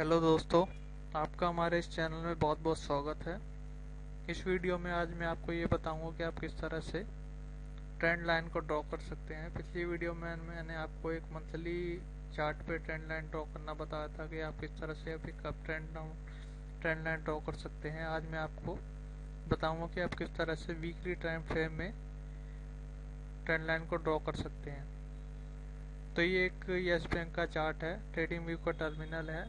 Hello दोस्तों, आपका हमारे इस चैनल में बहुत बहुत स्वागत है। इस वीडियो में आज मैं आपको ये बताऊंगा कि आप किस तरह से ट्रेंड लाइन को ड्रॉ कर सकते हैं। पिछली वीडियो में मैंने आपको एक मंथली चार्ट पे ट्रेंड लाइन ड्रॉ करना बताया था कि आप किस तरह से अभी कब ट्रेंड लाइन ड्रॉ कर सकते हैं। आज मैं आपको बताऊंगा कि आप किस तरह से वीकली टाइम फ्रेम में ट्रेंड लाइन को ड्रॉ कर सकते हैं। तो ये एक यस बैंक का चार्ट है, ट्रेडिंग व्यू का टर्मिनल है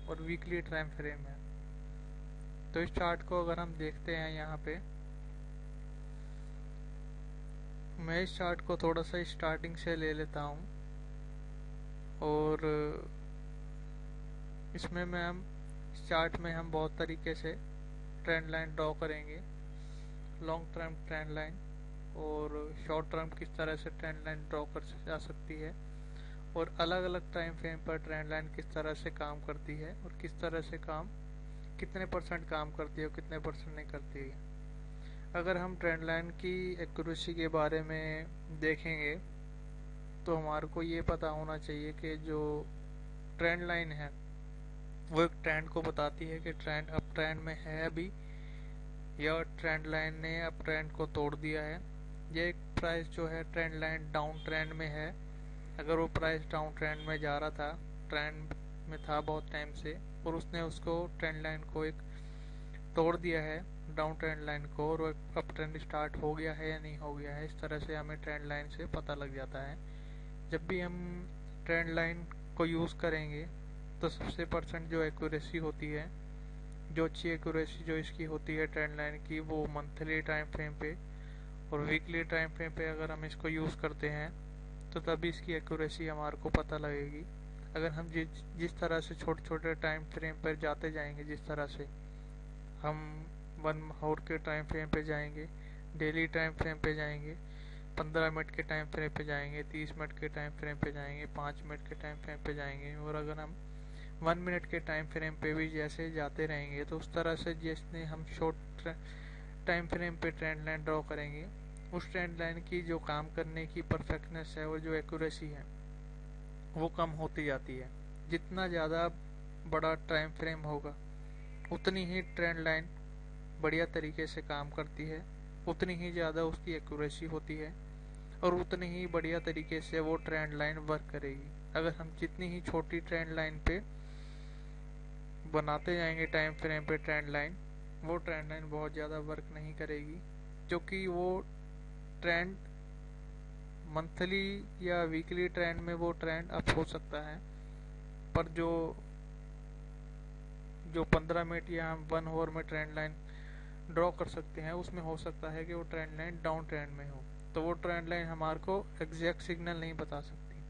और वीकली टाइम फ्रेम है। तो इस चार्ट को अगर हम देखते हैं यहाँ पे, मैं इस चार्ट को थोड़ा सा स्टार्टिंग से ले लेता हूँ और इसमें मैं हम इस चार्ट में हम बहुत तरीके से ट्रेंड लाइन ड्रॉ करेंगे। लॉन्ग टर्म ट्रेंड लाइन और शॉर्ट टर्म किस तरह से ट्रेंड लाइन ड्रॉ कर जा सकती है और अलग अलग टाइम फ्रेम पर ट्रेंड लाइन किस तरह से काम करती है और किस तरह से कितने परसेंट काम करती है और कितने परसेंट नहीं करती है। अगर हम ट्रेंड लाइन की एक्यूरेसी के बारे में देखेंगे तो हमारे को ये पता होना चाहिए कि जो ट्रेंड लाइन है वो एक ट्रेंड को बताती है कि ट्रेंड अप ट्रेंड में है अभी, या ट्रेंड लाइन ने अप ट्रेंड को तोड़ दिया है। ये एक प्राइस जो है ट्रेंड लाइन डाउन ट्रेंड में है। अगर वो प्राइस डाउन ट्रेंड में जा रहा था, ट्रेंड में था बहुत टाइम से, और उसने उसको ट्रेंड लाइन को एक तोड़ दिया है डाउन ट्रेंड लाइन को, और अप ट्रेंड स्टार्ट हो गया है या नहीं हो गया है, इस तरह से हमें ट्रेंड लाइन से पता लग जाता है। जब भी हम ट्रेंड लाइन को यूज़ करेंगे तो सबसे परसेंट जो एक्यूरेसी होती है, जो अच्छी एक्यूरेसी जो इसकी होती है ट्रेंड लाइन की, वो मंथली टाइम फ्रेम पे और वीकली टाइम फ्रेम पे अगर हम इसको यूज़ करते हैं तो तभी इसकी एक्यूरेसी हमारे को पता लगेगी। अगर हम जिस तरह से छोटे छोटे टाइम फ्रेम पर जाते जाएंगे, जिस तरह से हम 1 आवर के टाइम फ्रेम पे जाएंगे, डेली टाइम फ्रेम पे जाएंगे, 15 मिनट के टाइम फ्रेम पे जाएंगे, 30 मिनट के टाइम फ्रेम पे जाएंगे, 5 मिनट के टाइम फ्रेम पे जाएंगे, और अगर हम 1 मिनट के टाइम फ्रेम पे भी जैसे जाते रहेंगे तो उस तरह से जिसने हम शॉर्ट टाइम फ्रेम पे ट्रेंड लाइन ड्रॉ करेंगे, उस ट्रेंड लाइन की जो काम करने की परफेक्टनेस है और जो एक्यूरेसी है वो कम होती जाती है। जितना ज़्यादा बड़ा टाइम फ्रेम होगा उतनी ही ट्रेंड लाइन बढ़िया तरीके से काम करती है, उतनी ही ज़्यादा उसकी एक्यूरेसी होती है और उतनी ही बढ़िया तरीके से वो ट्रेंड लाइन वर्क करेगी। अगर हम जितनी ही छोटी ट्रेंड लाइन पे बनाते जाएंगे टाइम फ्रेम पे ट्रेंड लाइन, वो ट्रेंड लाइन बहुत ज़्यादा वर्क नहीं करेगी, क्योंकि वो ट्रेंड मंथली या वीकली ट्रेंड में वो ट्रेंड अप हो सकता है, पर जो जो 15 मिनट या हम 1 आवर में ट्रेंड लाइन ड्रॉ कर सकते हैं उसमें हो सकता है कि वो ट्रेंड लाइन डाउन ट्रेंड में हो, तो वो ट्रेंड लाइन हमारे को एग्जैक्ट सिग्नल नहीं बता सकती।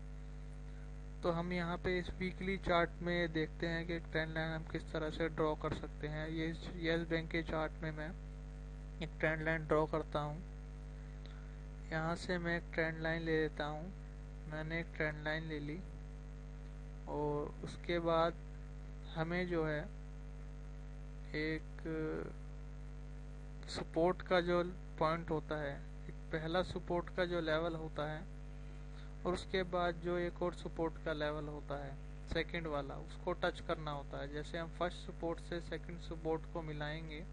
तो हम यहाँ पे इस वीकली चार्ट में देखते हैं कि ट्रेंड लाइन हम किस तरह से ड्रॉ कर सकते हैं। ये यस बैंक के चार्ट में मैं एक ट्रेंड लाइन ड्रॉ करता हूँ। यहाँ से मैं एक ट्रेंड लाइन ले लेता हूँ। मैंने एक ट्रेंड लाइन ले ली और उसके बाद हमें जो है एक सपोर्ट का जो पॉइंट होता है, एक पहला सपोर्ट का जो लेवल होता है, और उसके बाद जो एक और सपोर्ट का लेवल होता है सेकंड वाला, उसको टच करना होता है। जैसे हम फर्स्ट सपोर्ट से सेकंड सपोर्ट को मिलाएंगे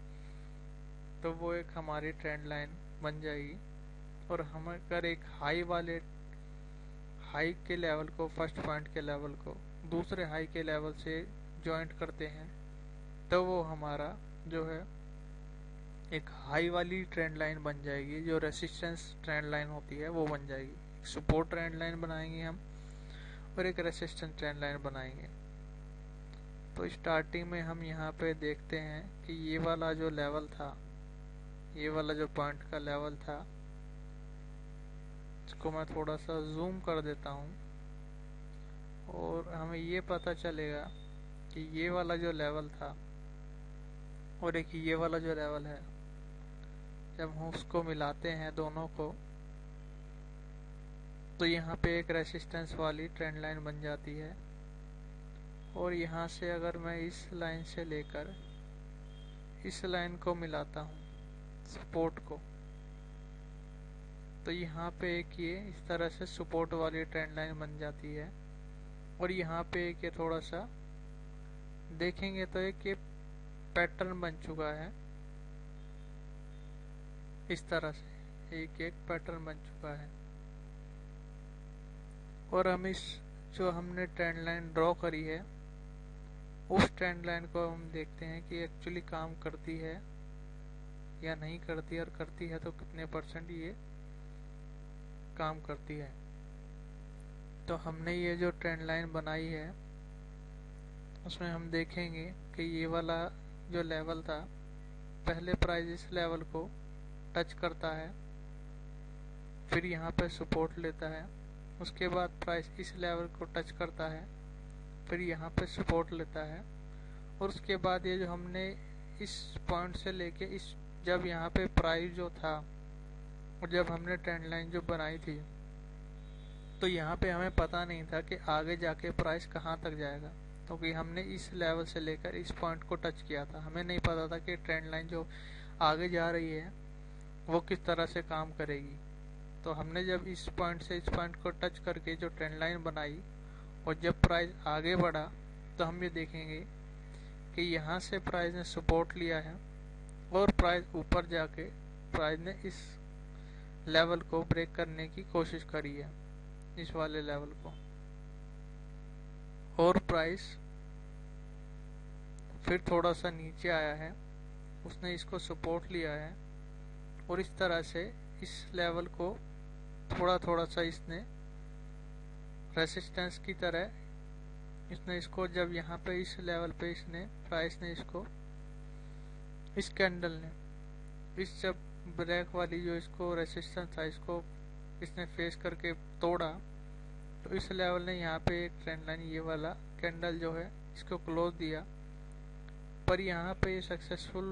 तो वो एक हमारी ट्रेंड लाइन बन जाएगी। और हम अगर एक हाई के लेवल को, फर्स्ट पॉइंट के लेवल को दूसरे हाई के लेवल से ज्वाइंट करते हैं तो वो हमारा जो है एक हाई वाली ट्रेंड लाइन बन जाएगी, जो रेसिस्टेंस ट्रेंड लाइन होती है वो बन जाएगी। सपोर्ट ट्रेंड लाइन बनाएंगे हम और एक रेसिस्टेंस ट्रेंड लाइन बनाएंगे। तो स्टार्टिंग में हम यहाँ पे देखते हैं कि ये वाला जो लेवल था, ये वाला जो पॉइंट का लेवल था, इसको मैं थोड़ा सा जूम कर देता हूँ और हमें ये पता चलेगा कि ये वाला जो लेवल था और एक ये वाला जो लेवल है, जब हम उसको मिलाते हैं दोनों को तो यहाँ पे एक रेसिस्टेंस वाली ट्रेंड लाइन बन जाती है। और यहाँ से अगर मैं इस लाइन से लेकर इस लाइन को मिलाता हूँ सपोर्ट को, तो यहाँ पे एक ये इस तरह से सपोर्ट वाली ट्रेंड लाइन बन जाती है। और यहाँ पे एक ये थोड़ा सा देखेंगे तो एक ये पैटर्न बन चुका है इस तरह से, एक एक पैटर्न बन चुका है। और हम इस जो हमने ट्रेंड लाइन ड्रॉ करी है उस ट्रेंड लाइन को हम देखते हैं कि एक्चुअली काम करती है या नहीं करती है, और करती है तो कितने परसेंट ये काम करती है। तो हमने ये जो ट्रेंड लाइन बनाई है उसमें हम देखेंगे कि ये वाला जो लेवल था, पहले प्राइस इस लेवल को टच करता है, फिर यहाँ पे सपोर्ट लेता है, उसके बाद प्राइस इस लेवल को टच करता है, फिर यहाँ पे सपोर्ट लेता है, और उसके बाद ये जो हमने इस पॉइंट से लेके इस जब यहाँ पे प्राइस जो था और जब हमने ट्रेंड लाइन जो बनाई थी, तो यहाँ पे हमें पता नहीं था कि आगे जाके प्राइस कहाँ तक जाएगा, क्योंकि हमने इस लेवल से लेकर इस पॉइंट को टच किया था। हमें नहीं पता था कि ट्रेंड लाइन जो आगे जा रही है वो किस तरह से काम करेगी। तो हमने जब इस पॉइंट से इस पॉइंट को टच करके जो ट्रेंड लाइन बनाई और जब प्राइस आगे बढ़ा, तो हम ये देखेंगे कि यहाँ से प्राइस ने सपोर्ट लिया है और प्राइस ऊपर जाके प्राइस ने इस लेवल को ब्रेक करने की कोशिश करी है, इस वाले लेवल को, और प्राइस फिर थोड़ा सा नीचे आया है, उसने इसको सपोर्ट लिया है और इस तरह से इस लेवल को थोड़ा थोड़ा सा इसने रेसिस्टेंस की तरह इसने इसको, जब यहाँ पे इस लेवल पे इसने प्राइस ने इसको इस कैंडल ने इस जब ब्लैक वाली जो इसको रेसिस्टेंस था इसको इसने फेस करके तोड़ा, तो इस लेवल ने यहाँ पे एक ट्रेंड लाइन ये वाला कैंडल जो है इसको क्लोज दिया, पर यहाँ पे ये सक्सेसफुल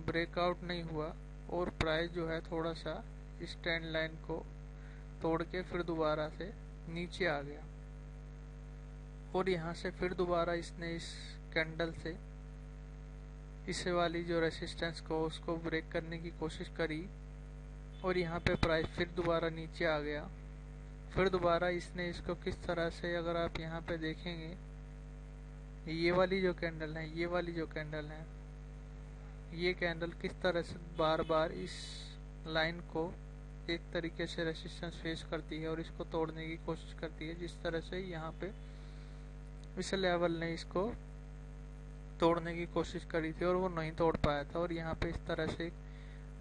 ब्रेकआउट नहीं हुआ और प्राइस जो है थोड़ा सा इस ट्रेंड लाइन को तोड़ के फिर दोबारा से नीचे आ गया, और यहाँ से फिर दोबारा इसने इस कैंडल से इस वाली जो रेसिस्टेंस को उसको ब्रेक करने की कोशिश करी, और यहाँ पे प्राइस फिर दोबारा नीचे आ गया। फिर दोबारा इसने इसको किस तरह से, अगर आप यहाँ पे देखेंगे, ये वाली जो कैंडल है, ये वाली जो कैंडल है, ये कैंडल किस तरह से बार बार इस लाइन को एक तरीके से रेसिस्टेंस फेस करती है और इसको तोड़ने की कोशिश करती है, जिस तरह से यहाँ पे इस लेवल ने इसको तोड़ने की कोशिश करी थी और वो नहीं तोड़ पाया था, और यहाँ पे इस तरह से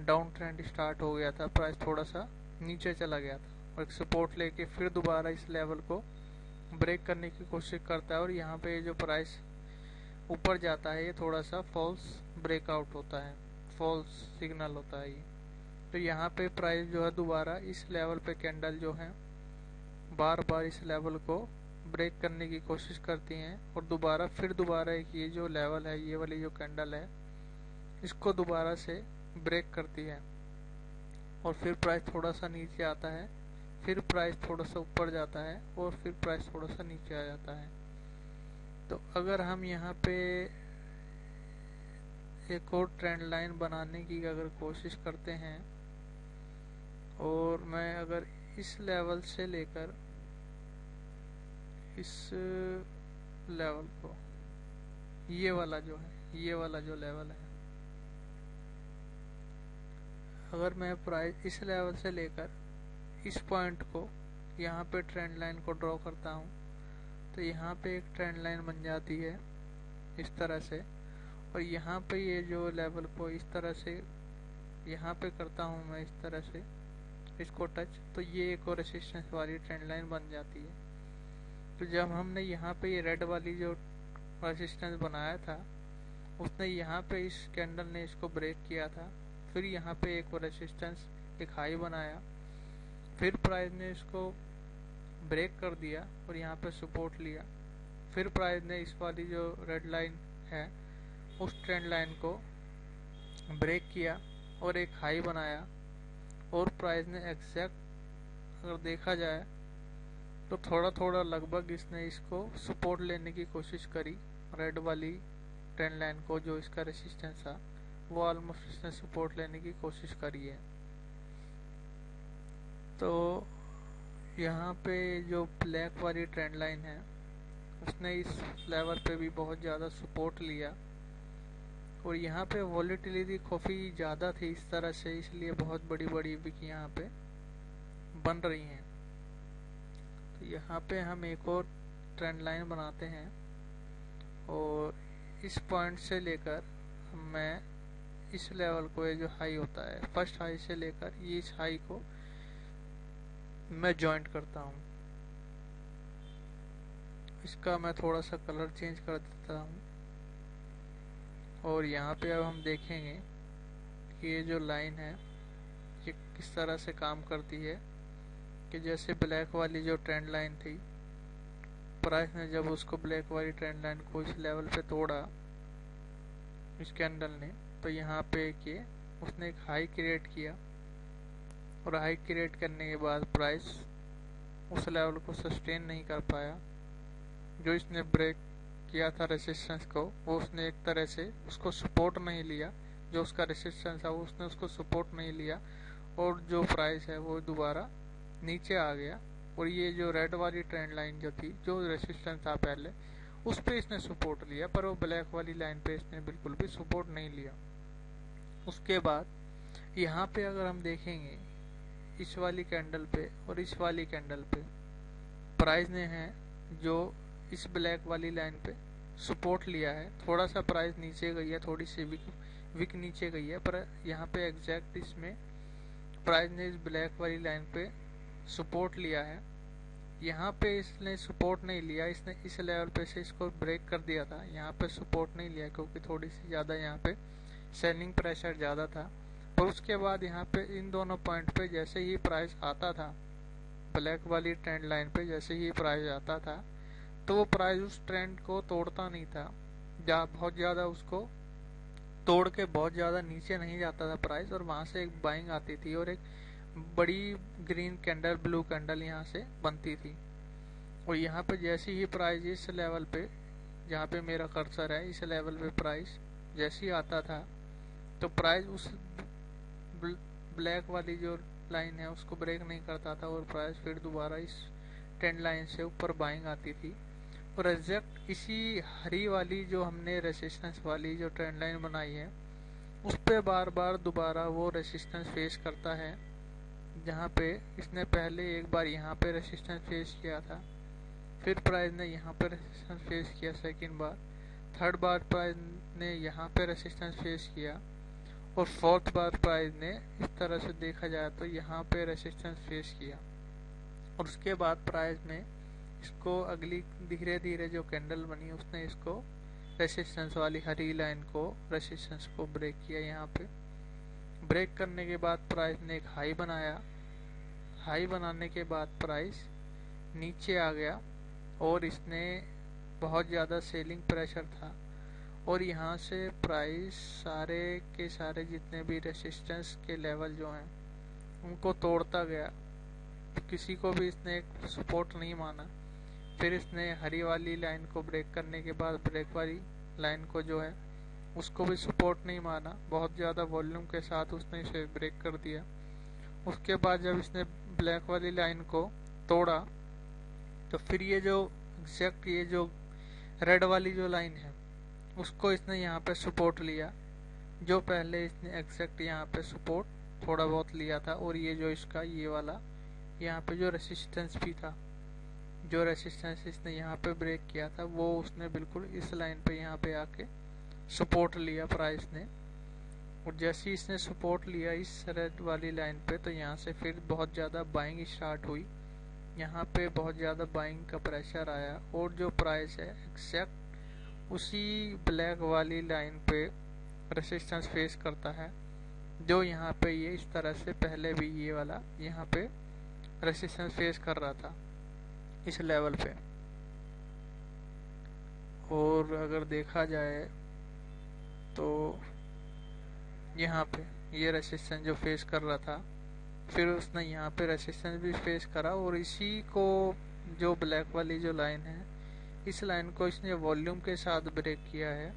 डाउन ट्रेंड स्टार्ट हो गया था, प्राइस थोड़ा सा नीचे चला गया था और एक सपोर्ट लेके फिर दोबारा इस लेवल को ब्रेक करने की कोशिश करता है, और यहाँ पे जो प्राइस ऊपर जाता है ये थोड़ा सा फॉल्स ब्रेकआउट होता है, फॉल्स सिग्नल होता है ये। तो यहाँ पे प्राइस जो है दोबारा इस लेवल पे कैंडल जो है बार बार इस लेवल को ब्रेक करने की कोशिश करती हैं, और दोबारा एक ये जो लेवल है, ये वाली जो कैंडल है, इसको दोबारा से ब्रेक करती है, और फिर प्राइस थोड़ा सा नीचे आता है, फिर प्राइस थोड़ा सा ऊपर जाता है और फिर प्राइस थोड़ा सा नीचे आ जाता है। तो अगर हम यहाँ पे एक और ट्रेंड लाइन बनाने की अगर कोशिश करते हैं, और मैं अगर इस लेवल से लेकर इस लेवल को, ये वाला जो है, ये वाला जो लेवल है, अगर मैं प्राइस इस लेवल से लेकर इस पॉइंट को यहाँ पे ट्रेंड लाइन को ड्रॉ करता हूँ, तो यहाँ पे एक ट्रेंड लाइन बन जाती है इस तरह से, और यहाँ पे ये जो लेवल को इस तरह से यहाँ पे करता हूँ मैं इस तरह से इसको टच, तो ये एक और रेसिस्टेंस वाली ट्रेंड लाइन बन जाती है। तो जब हमने यहाँ पे ये रेड वाली जो रेसिस्टेंस बनाया था, उसने यहाँ पे इस कैंडल ने इसको ब्रेक किया था, फिर यहाँ पे एक और रेसिस्टेंस एक हाई बनाया, फिर प्राइस ने इसको ब्रेक कर दिया और यहाँ पे सपोर्ट लिया, फिर प्राइस ने इस वाली जो रेड लाइन है उस ट्रेंड लाइन को ब्रेक किया और एक हाई बनाया, और प्राइस ने एग्जैक्ट अगर देखा जाए तो थोड़ा थोड़ा लगभग इसने इसको सपोर्ट लेने की कोशिश करी, रेड वाली ट्रेंड लाइन को, जो इसका रेसिस्टेंस था वो ऑलमोस्ट इसने सपोर्ट लेने की कोशिश करी है। तो यहाँ पे जो ब्लैक वाली ट्रेंड लाइन है उसने इस लेवल पे भी बहुत ज़्यादा सपोर्ट लिया और यहाँ पे वॉलेटिलिटी काफ़ी ज़्यादा थी इस तरह से, इसलिए बहुत बड़ी बड़ी विक यहाँ पे बन रही हैं। तो यहाँ पे हम एक और ट्रेंड लाइन बनाते हैं और इस पॉइंट से लेकर मैं इस लेवल को, ये जो हाई होता है फर्स्ट हाई से लेकर ये इस हाई को मैं जॉइंट करता हूँ। इसका मैं थोड़ा सा कलर चेंज कर देता हूँ और यहाँ पे अब हम देखेंगे कि ये जो लाइन है ये किस तरह से काम करती है। कि जैसे ब्लैक वाली जो ट्रेंड लाइन थी, प्राइस ने जब उसको ब्लैक वाली ट्रेंड लाइन को इस लेवल पे तोड़ा इस कैंडल ने, तो यहाँ पे कि उसने एक हाई क्रिएट किया और हाई क्रिएट करने के बाद प्राइस उस लेवल को सस्टेन नहीं कर पाया। जो इसने ब्रेक किया था रेसिस्टेंस को, वो उसने एक तरह से उसको सपोर्ट नहीं लिया। जो उसका रेसिस्टेंस था उसने उसको सपोर्ट नहीं लिया और जो प्राइस है वो दोबारा नीचे आ गया। और ये जो रेड वाली ट्रेंड लाइन जो थी, जो रेसिस्टेंस था पहले, उस पे इसने सपोर्ट लिया, पर वो ब्लैक वाली लाइन पे इसने बिल्कुल भी सपोर्ट नहीं लिया। उसके बाद यहाँ पे अगर हम देखेंगे इस वाली कैंडल पे और इस वाली कैंडल पे, प्राइस ने है जो इस ब्लैक वाली लाइन पे सपोर्ट लिया है। थोड़ा सा प्राइस नीचे गई है, थोड़ी सी विक नीचे गई है, पर यहाँ पे एग्जैक्ट इसमें प्राइस ने इस ब्लैक वाली लाइन पे सपोर्ट लिया है। यहाँ पे इसने सपोर्ट नहीं लिया, इसने इस लेवल पे से इसको ब्रेक कर दिया था। यहाँ पे सपोर्ट नहीं लिया क्योंकि थोड़ी सी ज़्यादा यहाँ पे सेलिंग प्रेशर ज़्यादा था। और उसके बाद यहाँ पे इन दोनों पॉइंट पे जैसे ही प्राइस आता था, ब्लैक वाली ट्रेंड लाइन पे जैसे ही प्राइस आता था, तो वो प्राइस उस ट्रेंड को तोड़ता नहीं था। जहाँ बहुत ज़्यादा उसको तोड़ के बहुत ज़्यादा नीचे नहीं जाता था प्राइस, और वहाँ से एक बाइंग आती थी और एक बड़ी ग्रीन कैंडल, ब्लू कैंडल यहाँ से बनती थी। और यहाँ पे जैसे ही प्राइस इस लेवल पे, जहाँ पे मेरा कर्सर है, इस लेवल पे प्राइस जैसे ही आता था, तो प्राइस उस ब्लैक वाली जो लाइन है उसको ब्रेक नहीं करता था और प्राइस फिर दोबारा इस ट्रेंड लाइन से ऊपर बाइंग आती थी। और एग्जैक्ट इसी हरी वाली जो हमने रेसिस्टेंस वाली जो ट्रेंड लाइन बनाई है, उस पे बार बार दोबारा वो रेसिस्टेंस फेस करता है। जहाँ पे इसने पहले एक बार यहाँ पे रेसिस्टेंस फेस किया था, फिर प्राइस ने यहाँ पे रेसिस्टेंस फेस किया सेकंड बार, थर्ड बार प्राइस ने यहाँ पे रेसिस्टेंस फेस किया, और फोर्थ बार प्राइस ने इस तरह से देखा जाए तो यहाँ पे रेसिस्टेंस फेस किया। और उसके बाद प्राइस ने इसको अगली धीरे धीरे जो कैंडल बनी उसने इसको रेसिस्टेंस वाली हरी लाइन को, रेसिस्टेंस को ब्रेक किया। यहाँ पे ब्रेक करने के बाद प्राइस ने एक हाई बनाया। हाई बनाने के बाद प्राइस नीचे आ गया और इसने बहुत ज़्यादा सेलिंग प्रेशर था और यहाँ से प्राइस सारे के सारे जितने भी रेसिस्टेंस के लेवल जो हैं उनको तोड़ता गया। किसी को भी इसने एक सपोर्ट नहीं माना। फिर इसने हरी वाली लाइन को ब्रेक करने के बाद ब्लैक वाली लाइन को जो है उसको भी सपोर्ट नहीं माना, बहुत ज़्यादा वॉल्यूम के साथ उसने इसे ब्रेक कर दिया। उसके बाद जब इसने ब्लैक वाली लाइन को तोड़ा तो फिर ये जो एग्जैक्ट ये जो रेड वाली जो लाइन है उसको इसने यहाँ पे सपोर्ट लिया, जो पहले इसने एग्जैक्ट यहाँ पे सपोर्ट थोड़ा बहुत लिया था। और ये जो इसका ये वाला यहाँ पे जो रेसिस्टेंस भी था, जो रेसिस्टेंस इसने यहाँ पे ब्रेक किया था, वो उसने बिल्कुल इस लाइन पे यहाँ पे आके सपोर्ट लिया प्राइस ने। और जैसे ही इसने सपोर्ट लिया इस रेड वाली लाइन पे, तो यहाँ से फिर बहुत ज़्यादा बाइंग स्टार्ट हुई। यहाँ पे बहुत ज़्यादा बाइंग का प्रेशर आया और जो प्राइस है एग्जैक्ट उसी ब्लैक वाली लाइन पे रेसिस्टेंस फेस करता है, जो यहाँ पे ये इस तरह से पहले भी ये वाला यहाँ पे रेसिस्टेंस फेस कर रहा था इस लेवल पे। और अगर देखा जाए तो यहाँ पे ये रेसिस्टेंस जो फेस कर रहा था, फिर उसने यहाँ पे रेसिस्टेंस भी फेस करा और इसी को जो ब्लैक वाली जो लाइन है, इस लाइन को इसने वॉल्यूम के साथ ब्रेक किया है।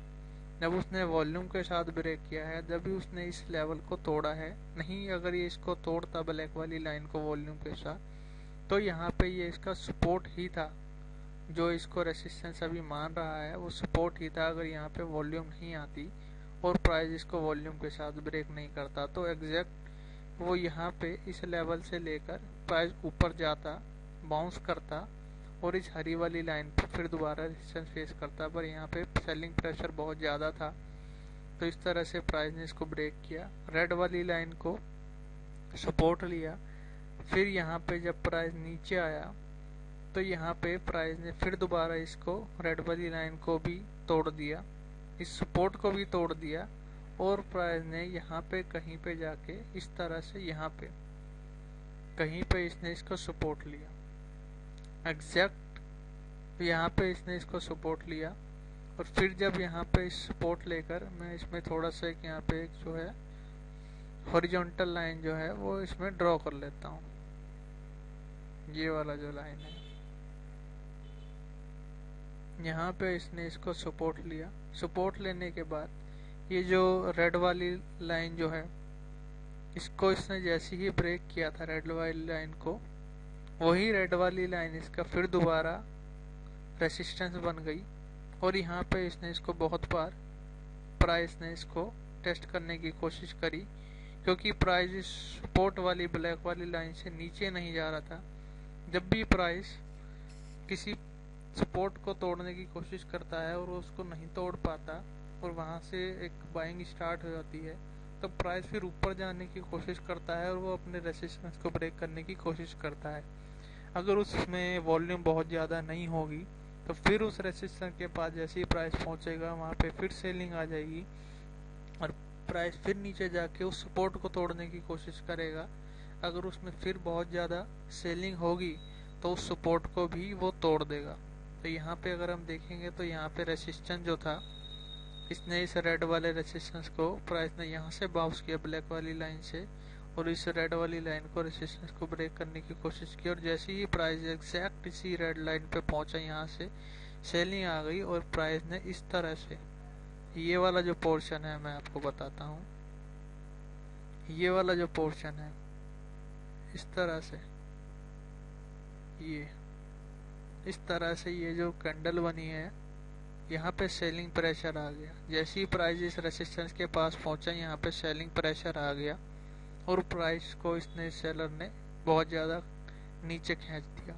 जब उसने वॉल्यूम के साथ ब्रेक किया है जब भी उसने इस लेवल को तोड़ा है। नहीं अगर ये इसको तोड़ता ब्लैक वाली लाइन को वॉल्यूम के साथ, तो यहाँ पे ये इसका सपोर्ट ही था जो इसको रेसिस्टेंस अभी मान रहा है वो सपोर्ट ही था। अगर यहाँ पे वॉल्यूम नहीं आती और प्राइस इसको वॉल्यूम के साथ ब्रेक नहीं करता तो एग्जैक्ट वो यहाँ पे इस लेवल से लेकर प्राइस ऊपर जाता, बाउंस करता और इस हरी वाली लाइन पर फिर दोबारा रेजिस्टेंस फेस करता। पर यहाँ पे सेलिंग प्रेशर बहुत ज़्यादा था तो इस तरह से प्राइस ने इसको ब्रेक किया, रेड वाली लाइन को सपोर्ट लिया। फिर यहाँ पे जब प्राइस नीचे आया तो यहाँ पे प्राइस ने फिर दोबारा इसको रेड वाली लाइन को भी तोड़ दिया, इस सपोर्ट को भी तोड़ दिया और प्राइस ने यहाँ पे कहीं पे जाके इस तरह से यहाँ पे कहीं पे इसने इसको सपोर्ट लिया, एग्जैक्ट यहाँ पे इसने इसको सपोर्ट लिया। और फिर जब यहाँ पे सपोर्ट लेकर मैं इसमें थोड़ा सा एक यहाँ पे एक जो है हॉरिजॉन्टल लाइन जो है वो इसमें ड्रॉ कर लेता हूँ, ये वाला जो लाइन है यहाँ पे इसने इसको सपोर्ट लिया। सपोर्ट लेने के बाद ये जो रेड वाली लाइन जो है इसको इसने जैसे ही ब्रेक किया था रेड वाली लाइन को, वही रेड वाली लाइन इसका फिर दोबारा रेसिस्टेंस बन गई और यहाँ पे इसने इसको बहुत बार प्राइस ने इसको टेस्ट करने की कोशिश करी क्योंकि प्राइस इस सपोर्ट वाली ब्लैक वाली लाइन से नीचे नहीं जा रहा था। जब भी प्राइस किसी सपोर्ट को तोड़ने की कोशिश करता है और उसको नहीं तोड़ पाता और वहां से एक बाइंग स्टार्ट हो जाती है तो प्राइस फिर ऊपर जाने की कोशिश करता है और वो अपने रेसिस्टेंस को ब्रेक करने की कोशिश करता है। अगर उसमें वॉल्यूम बहुत ज़्यादा नहीं होगी तो फिर उस रेसिस्टेंस के पास जैसे ही प्राइस पहुंचेगा वहां पे फिर सेलिंग आ जाएगी और प्राइस फिर नीचे जाके उस सपोर्ट को तोड़ने की कोशिश करेगा। अगर उसमें फिर बहुत ज़्यादा सेलिंग होगी तो उस सपोर्ट को भी वो तोड़ देगा। तो यहाँ पे अगर हम देखेंगे तो यहाँ पे रेसिस्टेंस जो था इसने इस रेड वाले रेसिस्टेंस को प्राइस ने यहाँ से बाउंस किया ब्लैक वाली लाइन से और इस रेड वाली लाइन को रेसिस्टेंस को ब्रेक करने की कोशिश की और जैसे ही प्राइस एग्जैक्ट इसी रेड लाइन पे पहुंचा यहाँ से सेलिंग आ गई और प्राइस ने इस तरह से ये वाला जो पोर्शन है मैं आपको बताता हूँ, ये वाला जो पोर्शन है इस तरह से ये इस तरह से ये जो कैंडल बनी है यहाँ पे सेलिंग प्रेशर आ गया। जैसे ही प्राइस इस रेसिस्टेंस के पास पहुंचा यहाँ पे सेलिंग प्रेशर आ गया और प्राइस को इसने सेलर ने बहुत ज़्यादा नीचे खींच दिया।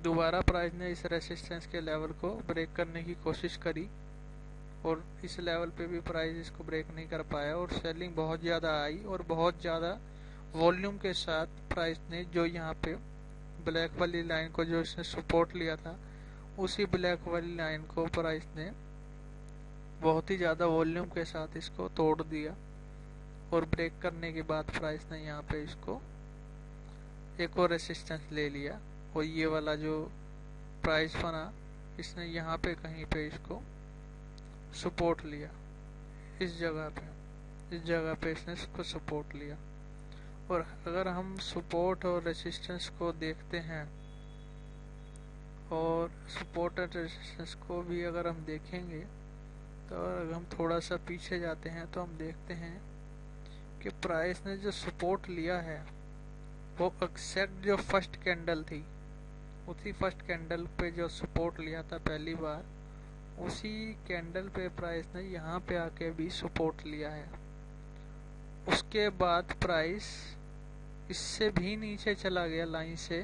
दोबारा प्राइस ने इस रेसिस्टेंस के लेवल को ब्रेक करने की कोशिश करी और इस लेवल पे भी प्राइस इसको ब्रेक नहीं कर पाया और सेलिंग बहुत ज़्यादा आई और बहुत ज़्यादा वॉल्यूम के साथ प्राइस ने जो यहाँ पे ब्लैक वाली लाइन को जो इसने सपोर्ट लिया था उसी ब्लैक वाली लाइन को प्राइस ने बहुत ही ज़्यादा वॉल्यूम के साथ इसको तोड़ दिया और ब्रेक करने के बाद प्राइस ने यहाँ पे इसको एक और रेसिस्टेंस ले लिया और ये वाला जो प्राइस बना इसने यहाँ पे कहीं पे इसको सपोर्ट लिया, इस जगह पे इसने इसको सपोर्ट लिया। और अगर हम सपोर्ट और रेसिस्टेंस को देखते हैं और सपोर्ट और रेसिस्टेंस को भी अगर हम देखेंगे तो अगर हम थोड़ा सा पीछे जाते हैं तो हम देखते हैं कि प्राइस ने जो सपोर्ट लिया है वो एक्जैक्ट जो फर्स्ट कैंडल थी उसी फर्स्ट कैंडल पे जो सपोर्ट लिया था पहली बार उसी कैंडल पे प्राइस ने यहाँ पे आके भी सपोर्ट लिया है। उसके बाद प्राइस इससे भी नीचे चला गया लाइन से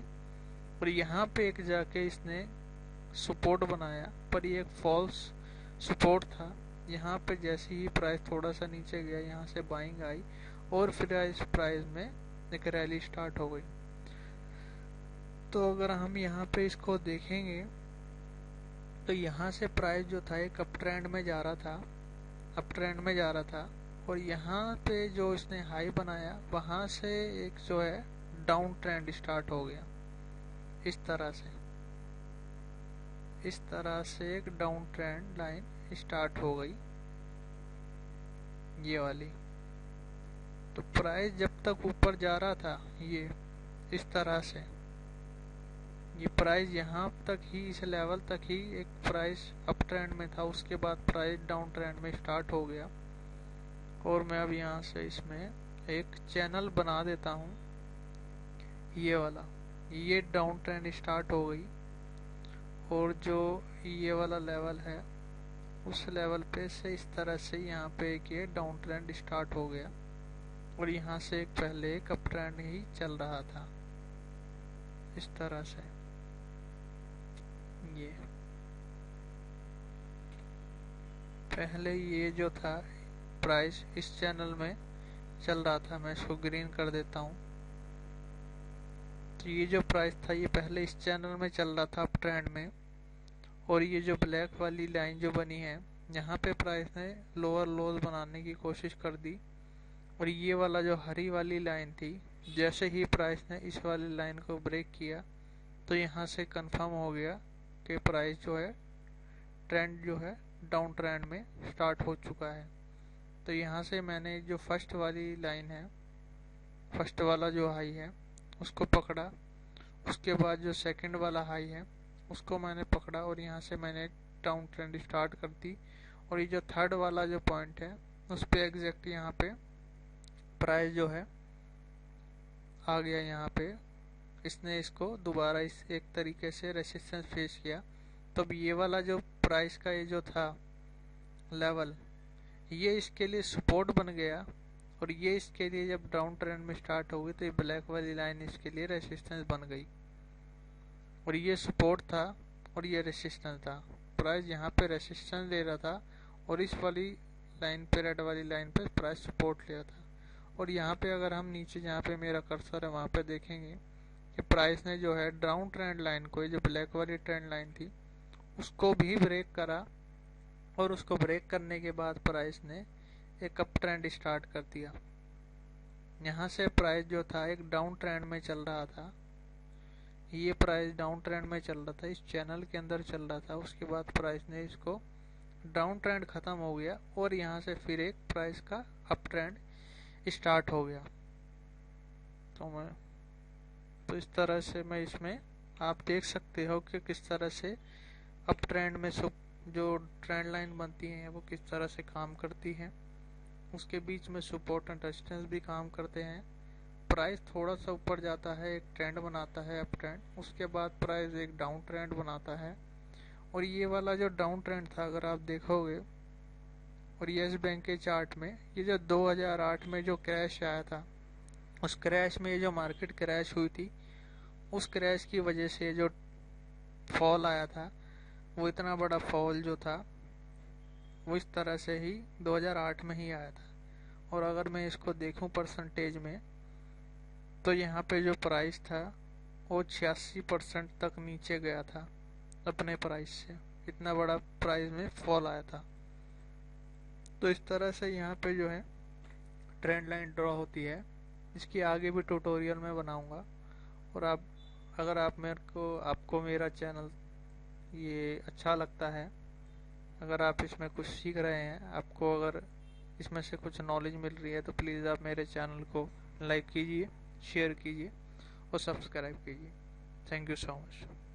और यहाँ पे एक जाके इसने सपोर्ट बनाया पर ये एक फॉल्स सपोर्ट था। यहाँ पे जैसे ही प्राइस थोड़ा सा नीचे गया यहाँ से बाइंग आई और फिर इस प्राइस में एक रैली स्टार्ट हो गई। तो अगर हम यहाँ पे इसको देखेंगे तो यहाँ से प्राइस जो था एक अप ट्रेंड में जा रहा था और यहाँ पे जो इसने हाई बनाया वहाँ से एक जो है डाउन ट्रेंड स्टार्ट हो गया। इस तरह से एक डाउन ट्रेंड लाइन स्टार्ट हो गई ये वाली। तो प्राइस जब तक ऊपर जा रहा था ये इस तरह से ये प्राइस यहाँ तक ही इस लेवल तक ही एक प्राइस अप ट्रेंड में था, उसके बाद प्राइस डाउन ट्रेंड में स्टार्ट हो गया। और मैं अब यहाँ से इसमें एक चैनल बना देता हूँ ये वाला, ये डाउन ट्रेंड स्टार्ट हो गई और जो ये वाला लेवल है उस लेवल पे से इस तरह से यहाँ पे एक ये डाउन ट्रेंड स्टार्ट हो गया और यहाँ से एक पहले एक अप ट्रेंड ही चल रहा था इस तरह से। ये पहले ये जो था प्राइस इस चैनल में चल रहा था, मैं इसको ग्रीन कर देता हूँ। तो ये जो प्राइस था ये पहले इस चैनल में चल रहा था अप ट्रेंड में, और ये जो ब्लैक वाली लाइन जो बनी है यहाँ पे प्राइस ने लोअर लोज बनाने की कोशिश कर दी, और ये वाला जो हरी वाली लाइन थी जैसे ही प्राइस ने इस वाली लाइन को ब्रेक किया तो यहाँ से कंफर्म हो गया कि प्राइस जो है ट्रेंड जो है डाउन ट्रेंड में स्टार्ट हो चुका है। तो यहाँ से मैंने जो फर्स्ट वाली लाइन है, फर्स्ट वाला जो हाई है उसको पकड़ा, उसके बाद जो सेकंड वाला हाई है उसको मैंने पकड़ा और यहाँ से मैंने डाउन ट्रेंड स्टार्ट कर दी। और ये जो थर्ड वाला जो पॉइंट है उस पे एग्जैक्ट यहाँ पे प्राइस जो है आ गया, यहाँ पे इसने इसको दोबारा इस एक तरीके से रेसिस्टेंस फेस किया। तब ये वाला जो प्राइस का ये जो था लेवल ये इसके लिए सपोर्ट बन गया, और ये इसके लिए जब डाउन ट्रेंड में स्टार्ट हो गई तो ये ब्लैक वाली लाइन इसके लिए रेसिस्टेंस बन गई, और ये सपोर्ट था और ये रेसिस्टेंस था। प्राइस यहाँ पे रेसिस्टेंस ले रहा था और इस वाली लाइन पे रेड वाली लाइन पे प्राइस सपोर्ट ले रहा था। और यहाँ पे अगर हम नीचे जहाँ पे मेरा कर्सर है वहाँ पे देखेंगे कि प्राइस ने जो है डाउन ट्रेंड लाइन को, ये जो ब्लैक वाली ट्रेंड लाइन थी उसको भी ब्रेक करा, और उसको ब्रेक करने के बाद प्राइस ने एक अप ट्रेंड स्टार्ट कर दिया। यहाँ से प्राइस जो था एक डाउन ट्रेंड में चल रहा था, ये प्राइस डाउन ट्रेंड में चल रहा था, इस चैनल के अंदर चल रहा था। उसके बाद प्राइस ने इसको डाउन ट्रेंड खत्म हो गया और यहाँ से फिर एक प्राइस का अप ट्रेंड स्टार्ट हो गया। तो इस तरह से मैं इसमें आप देख सकते हो कि किस तरह से अप ट्रेंड में जो ट्रेंड लाइन बनती है वो किस तरह से काम करती है, उसके बीच में सपोर्ट एंड रेजिस्टेंस भी काम करते हैं। प्राइस थोड़ा सा ऊपर जाता है, एक ट्रेंड बनाता है अप ट्रेंड, उसके बाद प्राइस एक डाउन ट्रेंड बनाता है। और ये वाला जो डाउन ट्रेंड था अगर आप देखोगे और येस बैंक के चार्ट में, ये जो 2008 में जो क्रैश आया था उस क्रैश में ये जो मार्केट क्रैश हुई थी उस क्रैश की वजह से जो फॉल आया था वो इतना बड़ा फॉल जो था वो इस तरह से ही 2008 में ही आया था। और अगर मैं इसको देखूं परसेंटेज में तो यहाँ पे जो प्राइस था वो 86% तक नीचे गया था अपने प्राइस से, इतना बड़ा प्राइस में फॉल आया था। तो इस तरह से यहाँ पे जो है ट्रेंड लाइन ड्रॉ होती है। इसकी आगे भी ट्यूटोरियल में बनाऊंगा। और अगर आपको मेरा चैनल ये अच्छा लगता है, अगर आप इसमें कुछ सीख रहे हैं, आपको अगर इसमें से कुछ नॉलेज मिल रही है तो प्लीज़ आप मेरे चैनल को लाइक कीजिए, शेयर कीजिए और सब्सक्राइब कीजिए। Thank you so much.